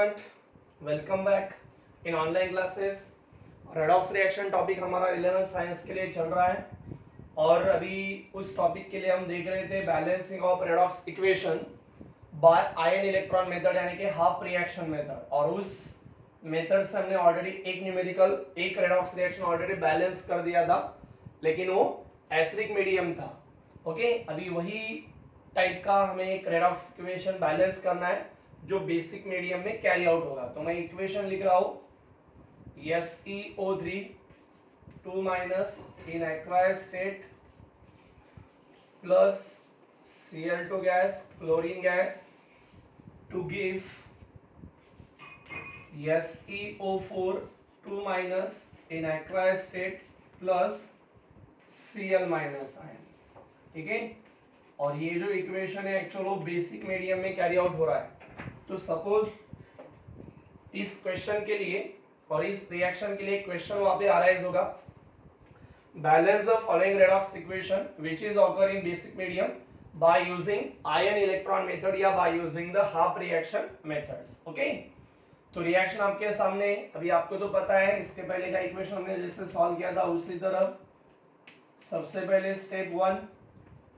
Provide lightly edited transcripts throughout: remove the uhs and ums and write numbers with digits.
Student, welcome back in online classes. Redox reaction topic हमारा 11th science के लिए चल रहा है और अभी उस टॉपिक के लिए हम देख रहे थे balancing of redox equation by ion electron method यानी कि हाफ रिएक्शन मेथड। और उस मेथड से हमने ऑलरेडी एक रेडॉक्स रिएक्शन ऑलरेडी बैलेंस कर दिया था, लेकिन वो एसिडिक मीडियम था। ओके, अभी वही टाइप का हमें एक रेडॉक्स इक्वेशन बैलेंस करना है जो बेसिक मीडियम में कैरी आउट होगा। तो मैं इक्वेशन लिख रहा हूं SeO3 2 माइनस इन एक्वायर्ड state plus Cl2 gas chlorine gas to give SeO4 2 minus in एक्वायर्ड state plus Cl minus ion. ठीक है, और ये जो इक्वेशन है एक्चुअल वो बेसिक मीडियम में कैरी आउट हो रहा है। तो सपोज इस क्वेश्चन के लिए और इस रिएक्शन के लिए क्वेश्चन वहां पे अराइज होगा, balance the following redox equation which is occur in basic medium by using ion electron method या by using the half reaction methods. Okay, तो रिएक्शन आपके सामने, अभी आपको तो पता है इसके पहले का इक्वेशन हमने जैसे सॉल्व किया था उसी तरह। सबसे पहले स्टेप 1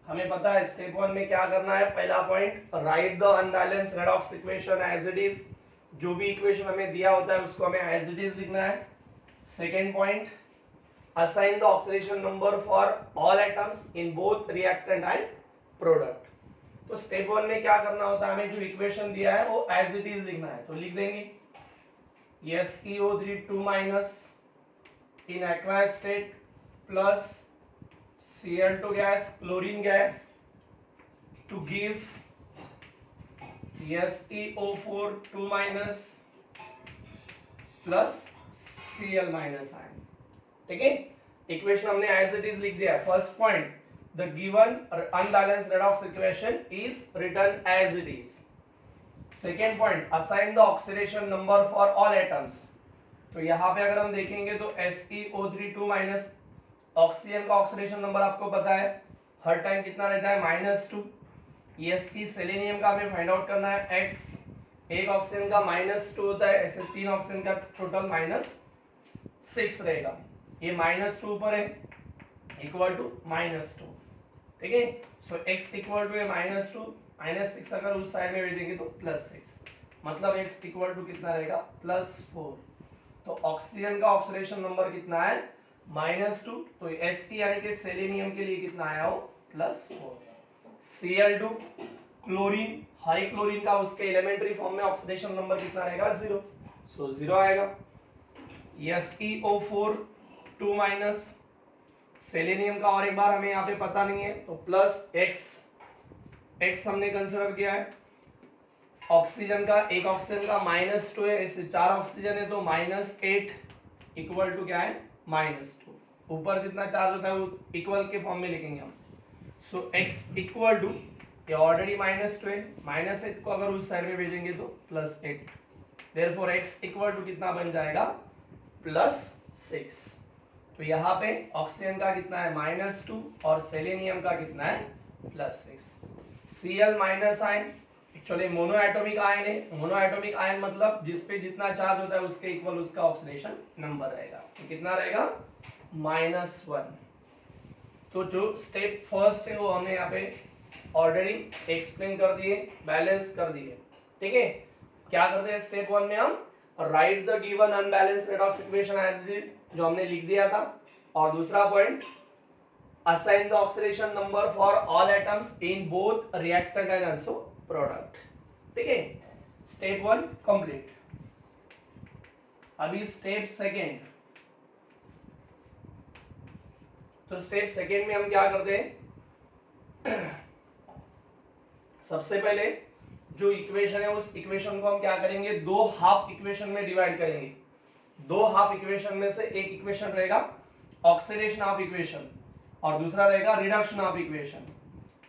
हमें पता है, स्टेप 1 में क्या करना है। पहला point, write the unbalanced redox equation as it is. जो भी इक्वेशन हमें दिया होता है उसको हमें एज इट इज लिखना है। Second point, assign the oxidation number for all atoms in both reactant and product. तो स्टेप 1 में क्या करना होता है, हमें जो इक्वेशन दिया है वो एज इट इज लिखना है। तो लिख देंगे SeO3 2 माइनस इन एक्वायर्ड state plus Cl2 gas chlorine gas to give SeO4 2 minus plus Cl minus ion। ठीक है, इक्वेशन हमने एज इट इज लिख दिया है। First point, the given unbalanced redox equation is written as it is. Second point, assign the oxidation number for all atoms. तो यहाँ पे अगर हम देखेंगे तो SeO3 2 माइनस, ऑक्सीजन का ऑक्सीडेशन नंबर आपको पता है हर टाइम कितना रहता है, -2। ESE सेलेनियम का हमें फाइंड आउट करना है X। एक ऑक्सीजन का -2 होता है, ऐसे 3 ऑक्सीजन का टोटल -6 रहेगा। ये -2 ऊपर है इक्वल टू -2। ठीक है, सो X इक्वल टू -2 -6 अगर उस साइड में भेजेंगे तो +6, मतलब X इक्वल टू कितना रहेगा, +4। तो ऑक्सीजन का ऑक्सीडेशन नंबर कितना है, -2। तो Fe यानी कि सेलेनियम के लिए कितना आया हो, +4। Cl2 क्लोरीन, हाई क्लोरीन का उसके एलिमेंट्री फॉर्म में ऑक्सीडेशन नंबर कितना रहेगा, 0, सो 0 आएगा। SeO4 2 माइनस, सेलेनियम का और एक बार हमें यहाँ पे पता नहीं है तो X हमने कंसीडर किया है। ऑक्सीजन का, एक ऑक्सीजन का -2 है, ऐसे 4 ऑक्सीजन है तो -8 इक्वल टू क्या है, -2। ऊपर जितना चार्ज होता है वो इक्वल के फॉर्म में लिखेंगे हम। सो X इक्वल टू, ये ऑलरेडी -2 है, -8 को अगर उस साइड में भेजेंगे तो +8। देयरफॉर X इक्वल टू कितना बन जाएगा, +6। तो यहाँ पे ऑक्सीजन का कितना है, -2 और सेलेनियम का कितना है, +6। Cl minus ion actually mono atomic ion है। मोनो एटॉमिक आयन मतलब जिस पे जितना चार्ज होता है उसके इक्वल उसका ऑक्सीडेशन नंबर रहेगा। तो कितना रहेगा, -1। तो जो स्टेप फर्स्ट है वो हमने यहाँ पे ऑलरेडी एक्सप्लेन कर दिए, बैलेंस कर दिए। ठीक है, क्या करते हैं स्टेप 1 में हम write the given unbalanced redox equation as it, जो हमने लिख दिया था। और दूसरा point, assign the oxidation number for all atoms in both reactant and also product. ठीक है, स्टेप 1 कंप्लीट। अभी स्टेप सेकेंड, तो स्टेप सेकेंड में हम क्या करते हैं, सबसे पहले जो इक्वेशन है उस इक्वेशन को हम क्या करेंगे, दो हाफ इक्वेशन में डिवाइड करेंगे। दो हाफ इक्वेशन में से एक इक्वेशन रहेगा ऑक्सीडेशन ऑफ इक्वेशन और दूसरा रहेगा रिडक्शन ऑफ इक्वेशन।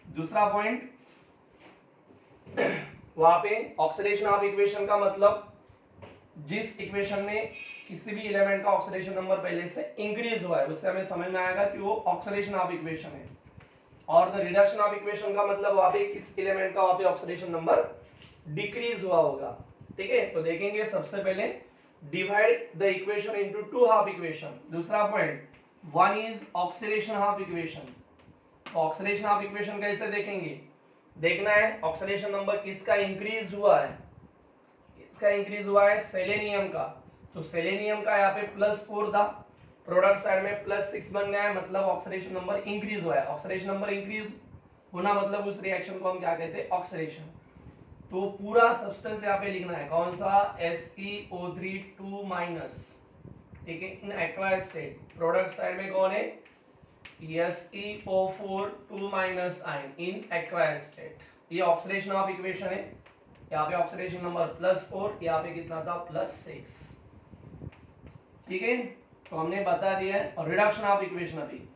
दूसरा पॉइंट, वहां पे ऑक्सीडेशन ऑफ इक्वेशन का मतलब जिस इक्वेशन में किसी भी एलिमेंट का ऑक्सीडेशन नंबर पहले से इंक्रीज हुआ है उससे हमें समझ में आएगा कि वो ऑक्सीडेशन ऑफ इक्वेशन है। और द रिडक्शन ऑफ इक्वेशन का मतलब वहां पे किस एलिमेंट का वहां पे ऑक्सीडेशन नंबर डिक्रीज हुआ होगा। ठीक है, तो देखेंगे सबसे पहले divide the equation into two half equation. दूसरा point, one is oxidation half equation. तो ऑक्सीडेशन हाफ इक्वेशन कैसे देखेंगे, देखना है ऑक्सीडेशन नंबर किसका इंक्रीज हुआ है, इसका इंक्रीज हुआ है सेलेनियम का। तो सेलेनियम का यहाँ पे +4 था, प्रोडक्ट साइड में +6 बन गया है, मतलब ऑक्सीडेशन नंबर इंक्रीज हुआ है। ऑक्सीडेशन नंबर इंक्रीज होना मतलब उस रिएक्शन को हम क्या कहते हैं, ऑक्सीडेशन। तो पूरा सब्सटेंस यहाँ पे लिखना है, कौन सा, SeO3 2-, ठीक है, इन एक्वायस स्टेट। प्रोडक्ट साइड में कौन है, SeO4 2- आयन इन एक्वायस स्टेट। ये ऑक्सीडेशन ऑफ इक्वेशन है, यहाँ पे ऑक्सीडेशन नंबर +4, यहाँ पे कितना था, +6, ठीक है। तो हमने बता दिया है। और रिडक्शन ऑफ इक्वेशन, अभी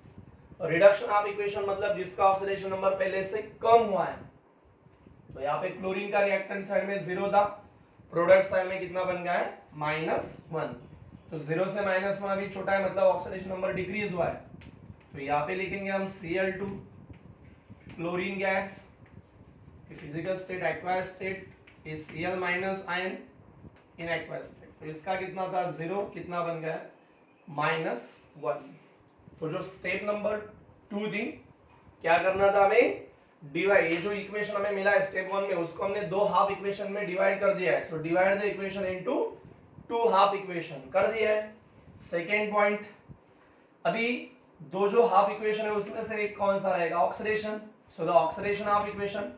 रिडक्शन ऑफ इक्वेशन मतलब जिसका ऑक्सीडेशन नंबर पहले से कम हुआ है। तो यहाँ पे क्लोरीन का रिएक्टेंट साइड में 0 था, प्रोडक्ट साइड में कितना बन गया है, -1। तो 0 से -1 अभी छोटा है, मतलब ऑक्सीडेशन नंबर डिक्रीज हुआ है। तो यहाँ पे लिखेंगे हम Cl2, chlorine gas, physical state aqueous state is Cl- ion in aqueous state. तो इसका कितना था, 0, कितना बन गया, -1। तो जो स्टेप नंबर 2 थी, क्या करना था हमें, डिवाइड, ये जो इक्वेशन हमें मिला है स्टेप 1 में, उसको हमने दो हाफ इक्वेशन में डिवाइड कर दिया है। So divide the equation into two half equation कर दिया है। सेकेंड पॉइंट, अभी दो जो हाफ इक्वेशन है उसमें से एक कौन सा रहेगा, oxidation. So the oxidation of equation,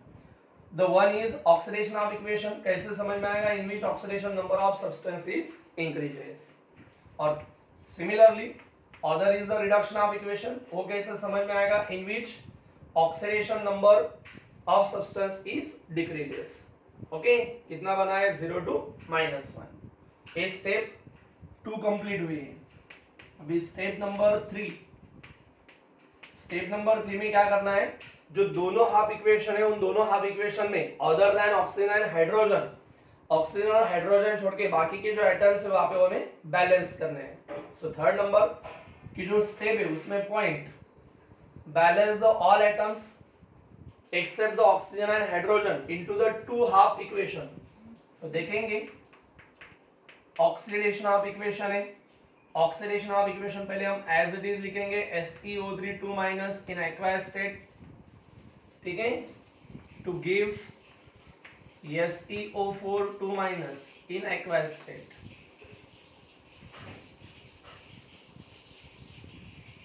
the one is oxidation of equation, कैसे समझ में आएगा, in which oxidation number of substance is increases. और similarly other is the reduction of equation, वो कैसे समझ में आएगा, in which oxidation number of substance is decreases. Okay, कितना बना है, 0 to -1। ये स्टेप 2 कंप्लीट हुई है। अभी स्टेप नंबर 3, स्टेप नंबर 3 में क्या करना है, जो दोनों हाफ इक्वेशन है उन दोनों हाफ इक्वेशन में other than oxygen and hydrogen, oxygen और हाइड्रोजन छोड़ के बाकी के जो एटम्स है वहां पे हमें बैलेंस करने हैं। सो थर्ड नंबर की जो स्टेप है उसमें point, balance the all atoms except the oxygen and hydrogen into the two half equation. तो देखेंगे ऑक्सीडेशन ऑफ इक्वेशन है, ऑक्सीडेशन ऑफ इक्वेशन पहले हम एज इट इज लिखेंगे, SeO3 2- इन एक्वायस स्टेट, ठीक है, to give SeO4 2- in aqueous state.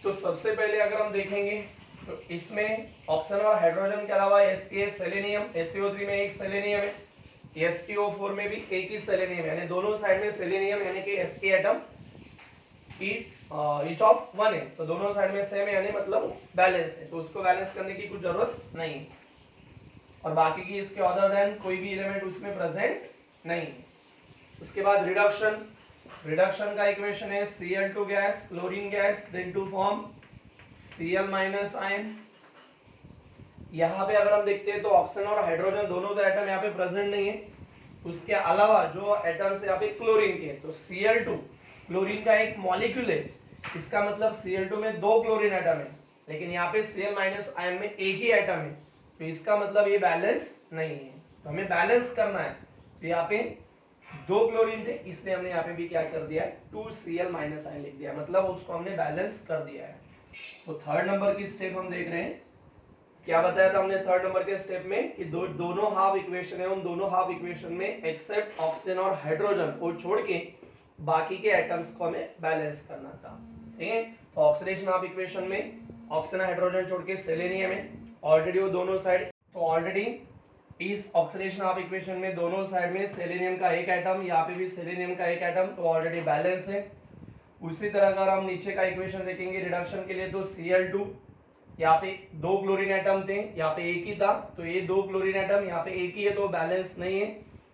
तो सबसे पहले अगर हम देखेंगे तो इसमें ऑक्सीजन और हाइड्रोजन के अलावा सेलेनियम, SeO3 में एक सेलेनियम है, SeO4 में भी एक ही सेलेनियम है, यानी दोनों साइड में सेलेनियम यानी कि Sk एटम ईच ऑफ 1 है। तो दोनों साइड में सेम है, यानी मतलब बैलेंस है, तो उसको बैलेंस करने की कुछ जरूरत नहीं है। और बाकी की इसके अदर देन कोई भी एलिमेंट उसमें प्रेजेंट नहीं है। उसके बाद रिडक्शन, रिडक्शन का इक्वेशन है Cl2 gas, chlorine gas, then to form Cl- ion. यहाँ पे अगर हम देखते हैं तो ऑक्सीजन और हाइड्रोजन दोनों तो एटम यहाँ पे प्रेजेंट नहीं है, उसके अलावा जो एटम्स यहाँ पे क्लोरीन के, तो Cl2 क्लोरीन का एक मॉलिक्यूल है, इसका मतलब Cl2 में दो क्लोरीन एटम है, लेकिन यहाँ पे Cl- आयन में एक ही एटम है, तो इसका मतलब ये बैलेंस नहीं है। तो हमें बैलेंस करना है, तो यहाँ पे दो क्लोरीन थे, इसलिए हमने यहाँ पे भी क्या कर दिया है, 2Cl- आयन लिख दिया, मतलब उसको हमने बैलेंस कर दिया है। तो थर्ड नंबर की स्टेप हम देख रहे हैं, क्या बताया था हमने थर्ड नंबर के स्टेप में कि दोनों हाफ इक्वेशन है, उन दोनों हाफ इक्वेशन में एक्सेप्ट ऑक्सीजन और हाइड्रोजन को छोड़ के बाकी के एटम्स को हमें बैलेंस करना था, ठीक है। तो ऑक्सीडेशन ऑफ इक्वेशन में ऑक्सीजन हाइड्रोजन छोड़ के सेलेनियम है, ऑलरेडी वो दोनों साइड, तो ऑलरेडी इस ऑक्सीडेशन ऑफ इक्वेशन में दोनों साइड में सेलेनियम का एक एटम, यहाँ पे भी सेलेनियम का एक एटम, तो ऑलरेडी बैलेंस है। उसी तरह अगर हम नीचे का इक्वेशन देखेंगे रिडक्शन के लिए, तो Cl2, यहाँ पे दो क्लोरीन एटम थे, यहाँ पे एक ही था, तो ये दो क्लोरीन एटम यहाँ पे एक ही है, तो बैलेंस नहीं है।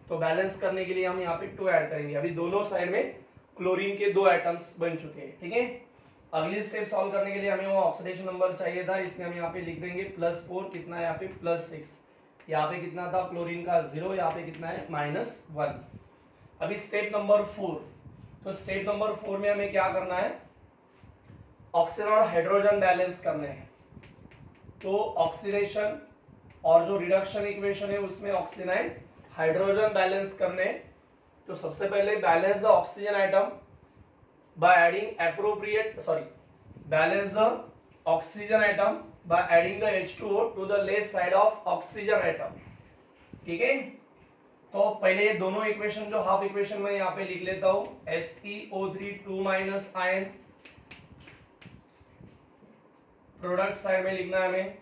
तो बैलेंस करने के लिए हम यहाँ पे 2 ऐड करेंगे। अभी दोनों साइड में क्लोरीन के दो एटम्स बन चुके हैं, ठीक है। अगली स्टेप सॉल्व करने के लिए हमें वो ऑक्सीडेशन नंबर चाहिए था, इसलिए हम यहाँ पे लिख देंगे +4, कितना है यहाँ पे +6, यहाँ पे कितना था क्लोरीन का 0, यहाँ पे कितना है -1। अभी स्टेप नंबर 4, तो स्टेप नंबर 4 में हमें क्या करना है, ऑक्सीजन और हाइड्रोजन बैलेंस करने हैं। तो ऑक्सीडेशन और जो रिडक्शन इक्वेशन है उसमें ऑक्सीजन एंड हाइड्रोजन बैलेंस करने, तो सबसे पहले balance the oxygen atom by adding balance the oxygen atom by adding the H2O to the left side of oxygen atom. ठीक है, तो पहले ये दोनों इक्वेशन जो हाफ इक्वेशन में यहाँ पे लिख लेता हूं, SeO3 2 minus ion, product side में लिखना है हमें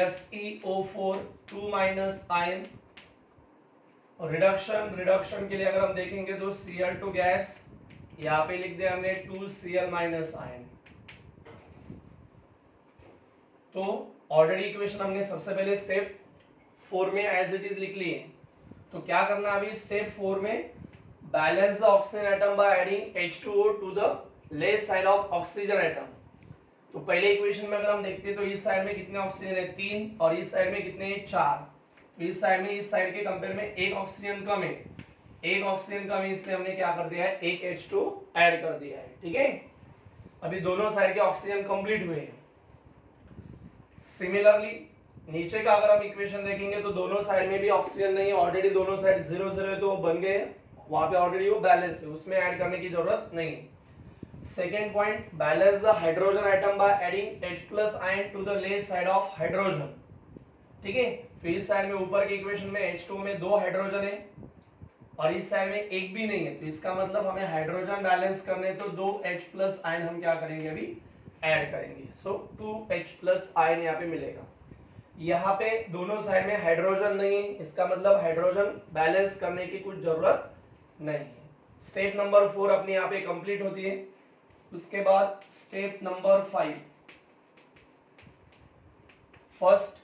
SeO4 2 माइनस आयन। रिडक्शन के लिए अगर हम देखेंगे तो Cl2 गैस, यहाँ पे लिख दिया हमने 2Cl माइनस आयन। तो ऑलरेडी इक्वेशन हमने सबसे पहले स्टेप 4 में एज इट इज लिख ली है। तो क्या करना है अभी स्टेप 4 में, balance the oxygen atom by adding H2O to the left side of oxygen atom. तो पहले इक्वेशन में अगर हम देखते हैं तो इस साइड में कितने ऑक्सीजन है 3 और इस साइड में कितने हैं 4। तो इस साइड में इस साइड के कंपेयर में एक ऑक्सीजन कम है, एक ऑक्सीजन कम है, इसलिए हमने क्या कर दिया है एक H2 ऐड कर दिया है। ठीक है, अभी दोनों साइड के ऑक्सीजन कंप्लीट हुए हैं। सिमिलरली नीचे का अगर हम इक्वेशन देखेंगे तो दोनों साइड में भी ऑक्सीजन नहीं है, ऑलरेडी दोनों साइड 0 0 है तो वो बन गए, वहां पे ऑलरेडी वो बैलेंस है, उसमें ऐड करने की जरूरत नहीं है। Second point, balance the hydrogen atom by adding H+ ion to the left side of hydrogen. ठीक है, तो इस साइड में ऊपर के इक्वेशन में H2 में 2 हाइड्रोजन है और इस साइड में एक भी नहीं है, तो इसका मतलब हमें हाइड्रोजन बैलेंस करने तो 2 H+ आयन हम क्या करेंगे अभी ऐड करेंगे। सो 2H+ आयन यहाँ पे मिलेगा। यहाँ पे दोनों साइड में हाइड्रोजन नहीं है, इसका मतलब हाइड्रोजन बैलेंस करने की कुछ जरूरत नहीं है। स्टेप नंबर 4 अपने यहाँ पे कंप्लीट होती है। उसके बाद स्टेप नंबर 5, फर्स्ट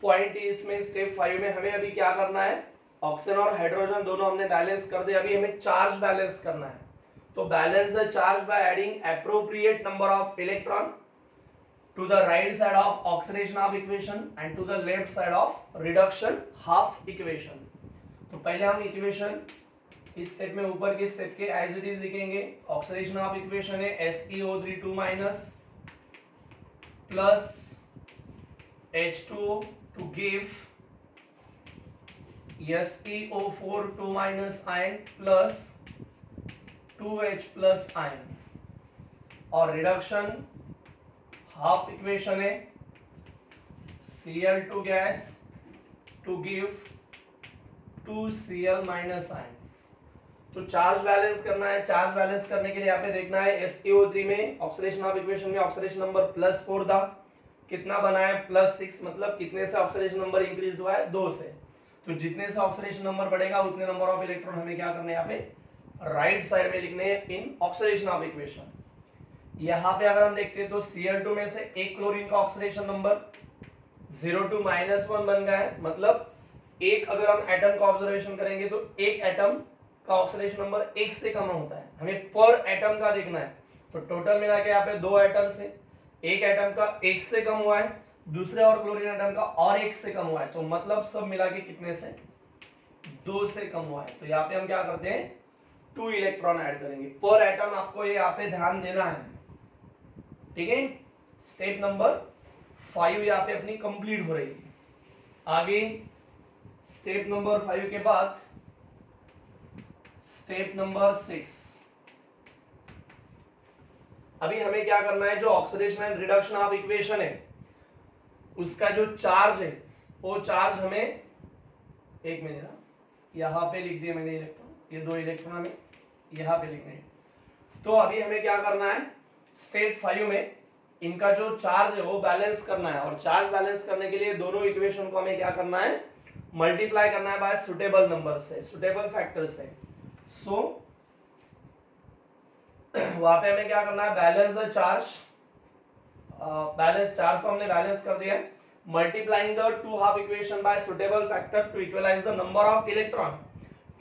पॉइंट इसमें स्टेप 5 में हमें अभी क्या करना है, ऑक्सीजन और हाइड्रोजन दोनों हमने बैलेंस कर दिया, अभी हमें चार्ज बैलेंस करना है। तो balance the charge by adding appropriate number of electron to the right side of oxidation half equation and to the left side of reduction half equation। तो पहले हम इक्वेशन इस स्टेप में ऊपर के स्टेप के एज इट इज लिखेंगे। Oxidation half equation है SeO3 2 minus plus H2O to give SeO4 2 minus ion plus 2H+ ion, और रिडक्शन हाफ इक्वेशन है Cl2 gas to give 2Cl minus ion. तो चार्ज बैलेंस करना है, charge balance करने के लिए यहाँ पे देखना है SeO3 में ऑक्सीडेशन हाफ इक्वेशन में ऑक्सीडेशन नंबर +4 था, कितना बना है +6, मतलब कितने से ऑक्सीडेशन नंबर इंक्रीज हुआ है 2 से। तो जितने से ऑक्सीडेशन नंबर बढ़ेगा उतने नंबर ऑफ इलेक्ट्रॉन हमें क्या करने यहाँ पे राइट साइड में लिखने हैं इन ऑक्सीडेशन हाफ इक्वेशन। यहाँ पे अगर हम देखते हैं तो Cl2 में से एक क्लोरीन का ऑक्सीडेशन नंबर 0 to -1 बन गया है, मतलब एक अगर हम एटम का ऑब्जर्वेशन करेंगे तो एक एटम का ऑक्सीडेशन नंबर 1 से कम होता है, हमें पर एटम का देखना है। तो टोटल मिला के यहाँ पे 2 एटम से एक एटम का 1 से कम हुआ है, दूसरे और क्लोरीन एटम का और 1 से कम हुआ है, तो मतलब सब मिला के कितने से 2 से कम हुआ है। तो यहाँ पे हम क्या करते हैं 2 इलेक्ट्रॉन ऐड करेंगे पर एटम, आपको ये यहाँ पे ध्यान देना है। ठीक है, स्टेप नंबर 5 यहाँ पे अपनी कंप्लीट हो रही है। आगे स्टेप नंबर 5 के बाद स्टेप नंबर 6, अभी हमें क्या करना है, जो oxidation and reduction of equation है उसका जो चार्ज है वो चार्ज हमें, एक मिनट ना, यहाँ पे लिख दिया मैंने इलेक्ट्रॉन, ये 2 इलेक्ट्रॉन हमें यहाँ पे लिखने हैं। तो अभी हमें क्या करना है, स्टेप 5 में इनका जो चार्ज है वो बैलेंस करना है, और चार्ज बैलेंस करने के लिए दोनों इक्वेशन को हमें क्या करना है, मल्टीप्लाई करना है बाय सुटेबल नंबर से, सुटेबल फैक्टर से। सो वहां पे हमें क्या करना है, balance the charge, balance charge को हमने बैलेंस कर दिया है, multiplying the two half equation by suitable factor to equalize the number of electron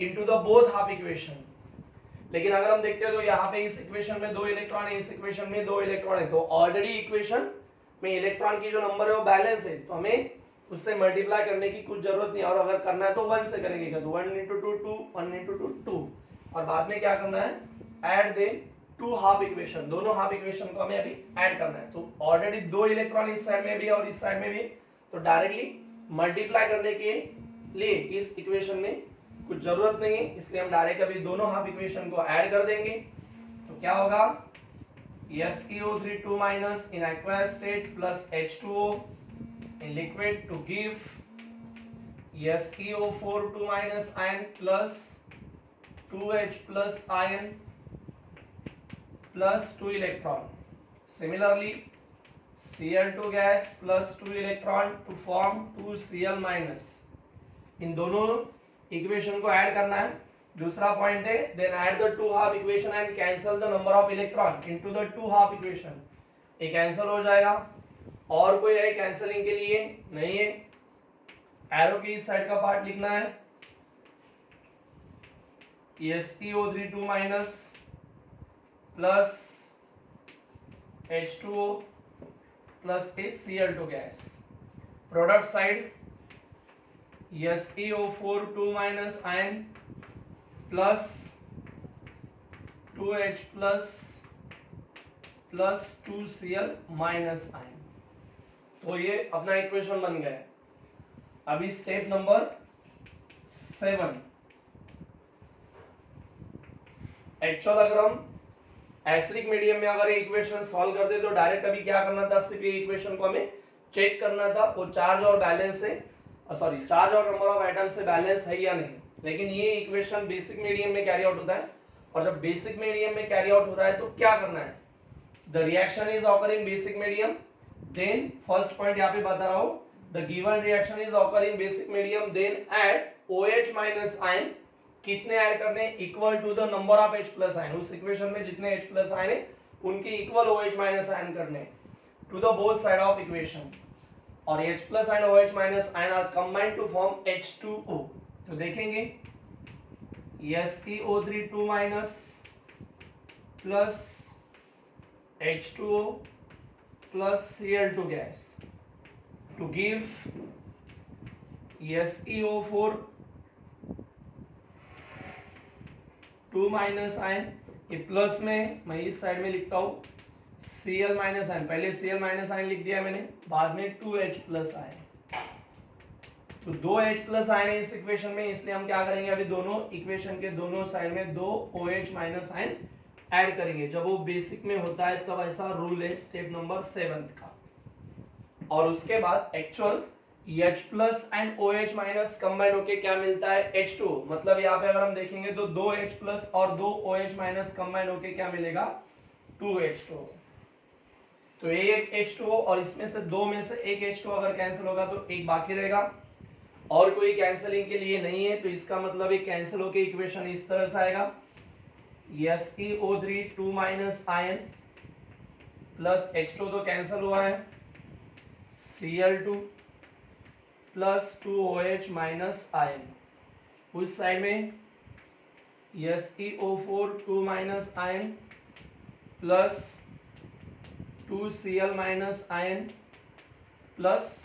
into the both half equation. लेकिन अगर हम देखते हैं तो यहाँ पे इस इक्वेशन में 2 इलेक्ट्रॉन है, इस इक्वेशन में 2 इलेक्ट्रॉन है, तो ऑलरेडी इक्वेशन में इलेक्ट्रॉन की जो नंबर है वो बैलेंस है, तो हमें उससे मल्टीप्लाई करने की कुछ जरूरत नहीं, और अगर करना है तो 1 से करेंगे, तो 1 × 2 2, 1 × 2 2, और बाद में क्या करना है, ऐड दे 2 हाफ इक्वेशन, दोनों हाफ इक्वेशन को हमें अभी ऐड करना है। तो ऑलरेडी 2 इलेक्ट्रॉन इस साइड में भी और इस साइड में भी, तो डायरेक्टली मल्टीप्लाई करने के लिए इस इक्वेशन में कुछ जरूरत नहीं है, इसलिए हम डायरेक्ट अभी दोनों हाफ इक्वेशन को ऐड कर देंगे। तो क्या होगा, SeO3 2 minus in aqueous state plus H2O in liquid to give SeO4 2 minus ion plus 2H plus ion plus 2 electron. Similarly, Cl2 gas plus 2 electron to form 2Cl minus. इन दोनों equation को add करना है। दूसरा point है, then add the two half equation and cancel the number of electron into the two half equation. ये cancel हो जाएगा। और कोई है कैंसलिंग के लिए? नहीं है। एरो की इस साइड का पार्ट लिखना है, SeO3 2 minus plus H2O plus Cl2 gas. Product side SeO4 2 minus ion plus 2H plus 2Cl minus ion। तो ये अपना इक्वेशन बन गया है। अभी स्टेप नंबर 7। एक्चुअल अगर हम एसिडिक मीडियम में अगर ये इक्वेशन सॉल्व करते तो डायरेक्ट अभी क्या करना था, सिर्फ ये इक्वेशन को हमें चेक करना था वो चार्ज और बैलेंस है, सॉरी चार्ज और नंबर ऑफ एटम्स से बैलेंस है या नहीं। लेकिन ये इक्वेशन बेसिक मीडियम में कैरी आउट होता है, और जब बेसिक मीडियम में कैरी आउट होता है तो क्या करना है, the reaction is occurring basic medium, then first point यहाँ पे बता रहा हूं, the given reaction is occurring basic medium, then add OH minus ion. कितने ऐड करने, equal to the number of H plus ion. उस इक्वेशन में जितने H प्लस आयन है उनके इक्वल OH माइनस आयन करने to the both side of equation. और H plus and OH minus ion are combined to form H2O। तो देखेंगे SeO3 2 minus plus H2O plus Cl2 gas to give SeO4 2 minus ion. ये plus में मैं इस side में लिखता हूं Cl माइनस आयन, पहले Cl माइनस आयन लिख दिया मैंने, बाद में 2H प्लस आयन। तो 2H प्लस आयन है इस इक्वेशन में, इसलिए हम क्या करेंगे, अभी दोनों इक्वेशन के दोनों साइड में 2 OH माइनस आयन ऐड करेंगे। जब वो बेसिक में होता है तब ऐसा रूल है स्टेप नंबर 7 का। और उसके बाद actual H plus and OH minus combined होके क्या मिलता है, H2। मतलब यहाँ पे अगर हम देखेंगे तो 2H प्लस और 2 OH माइनस कंबाइंड होके क्या मिलेगा, 2H2। तो एक H2O और इसमें से दो में से एक H2O अगर कैंसिल होगा तो एक बाकी रहेगा, और कोई कैंसिलिंग के लिए नहीं है। तो इसका मतलब ये कैंसिल होके इक्वेशन इस तरह से आएगा, SeO3 2 minus ion plus H2 तो कैंसिल हुआ है, Cl2 plus 2OH minus ion. उस साइड में SeO4 2 minus ion plus 2Cl minus ion plus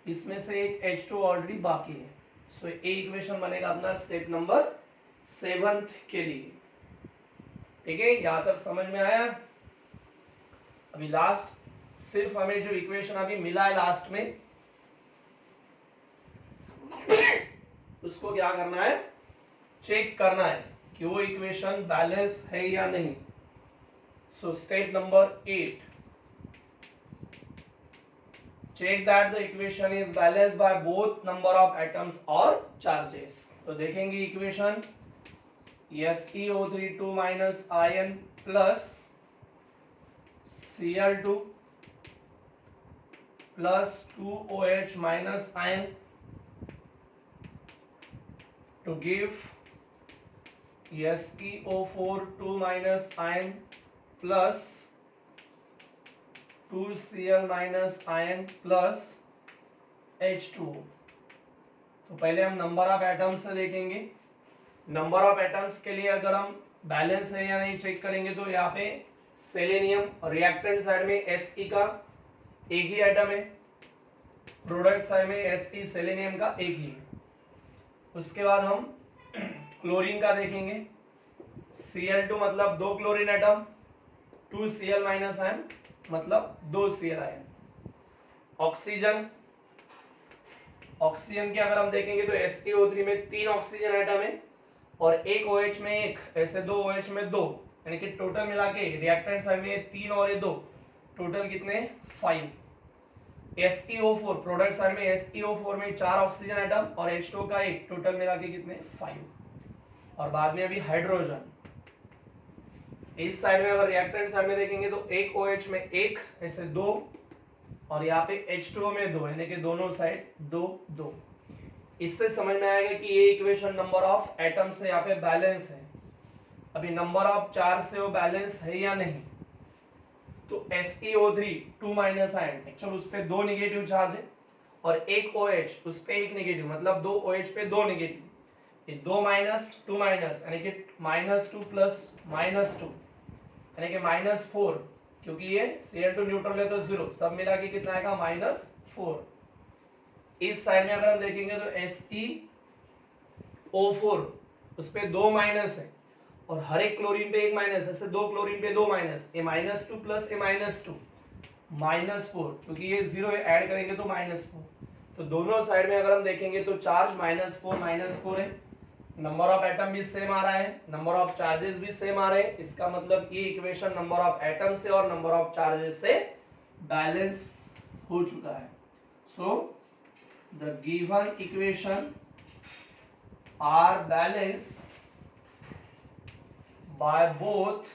इसमें से एक H2 ऑलरेडी बाकी है। सो ये इक्वेशन बनेगा अपना स्टेप नंबर 7 के लिए। ठीक है, यहां तक समझ में आया। अभी लास्ट सिर्फ हमें जो इक्वेशन अभी मिला है लास्ट में उसको क्या करना है, चेक करना है कि वो इक्वेशन बैलेंस है या नहीं। So step number 8, check that the equation is balanced by both number of atoms or charges। तो देखेंगे equation SeO3 2 minus ion plus Cl2 plus 2OH minus ion to give SeO4 2 minus ion plus 2Cl minus ion plus H2O। तो पहले हम number of atoms से देखेंगे। Number of atoms के लिए अगर हम बैलेंस है या नहीं चेक करेंगे तो यहाँ पे सेलेनियम रिएक्टेंट साइड में Se का एक ही एटम है, प्रोडक्ट साइड में Se सेलेनियम का एक ही। उसके बाद हम क्लोरीन का देखेंगे, Cl2 मतलब 2 chlorine atom, 2Cl minus ion मतलब 2 Cl आयन। ऑक्सीजन ऑक्सीजन की अगर हम देखेंगे तो SiO3 में 3 ऑक्सीजन एटम है और एक OH में 1, ऐसे 2 OH में 2, यानी कि टोटल मिला के रिएक्टेंट साइड में 3 और ये 2, टोटल कितने 5। SeO4 प्रोडक्ट साइड में SeO4 में 4 ऑक्सीजन एटम और H2O का 1, टोटल मिला के कितने 5। और बाद में अभी हाइड्रोजन, इस साइड में अगर रिएक्टेंट साइड में देखेंगे तो एक OH में 1, ऐसे 2 और यहाँ पे H2O में 2, यानी कि दोनों साइड 2 2। इससे समझ में आएगा कि ये इक्वेशन नंबर ऑफ एटम से यहाँ पे बैलेंस है। अभी नंबर ऑफ चार्ज से वो बैलेंस है या नहीं, तो SeO3 2 माइनस आयन, एक्चुअल उस पे 2 नेगेटिव चार्ज है और एक OH उस पे 1 नेगेटिव, मतलब 2 OH पे 2 नेगेटिव, ये 2 माइनस 2 माइनस, यानी कि -2 प्लस -2, यानी कि -4, क्योंकि ये Cl2 न्यूट्रल है तो 0, सब मिला के कितना आएगा -4। इस साइड में अगर हम देखेंगे तो SeO4 उस पे 2 माइनस है और हर एक क्लोरीन पे 1 माइनस, ऐसे 2 क्लोरीन पे 2 माइनस, ये -2 प्लस ये -2 -4, क्योंकि ये 0 है, ऐड करेंगे तो -4। तो दोनों साइड में अगर हम देखेंगे तो चार्ज -4 है, नंबर ऑफ एटम भी सेम आ रहा है, नंबर ऑफ चार्जेस भी सेम आ रहे हैं। इसका मतलब ये इक्वेशन नंबर ऑफ एटम से और नंबर ऑफ चार्जेस से बैलेंस हो चुका है। So the given equation are balance by both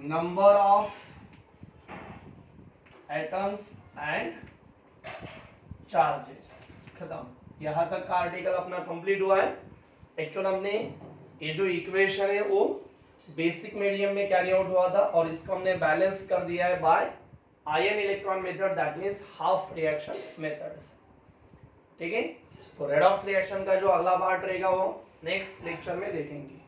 number of atoms and charges। खत्म, यहां तक का आर्टिकल अपना कंप्लीट हुआ है। एक्चुअल हमने ये जो इक्वेशन है वो बेसिक मीडियम में कैरी आउट हुआ था और इसको हमने बैलेंस कर दिया है by ion electron method, that means half reaction methods. ठीक है, तो रेडॉक्स रिएक्शन का जो अगला पार्ट रहेगा वो नेक्स्ट लेक्चर में देखेंगे।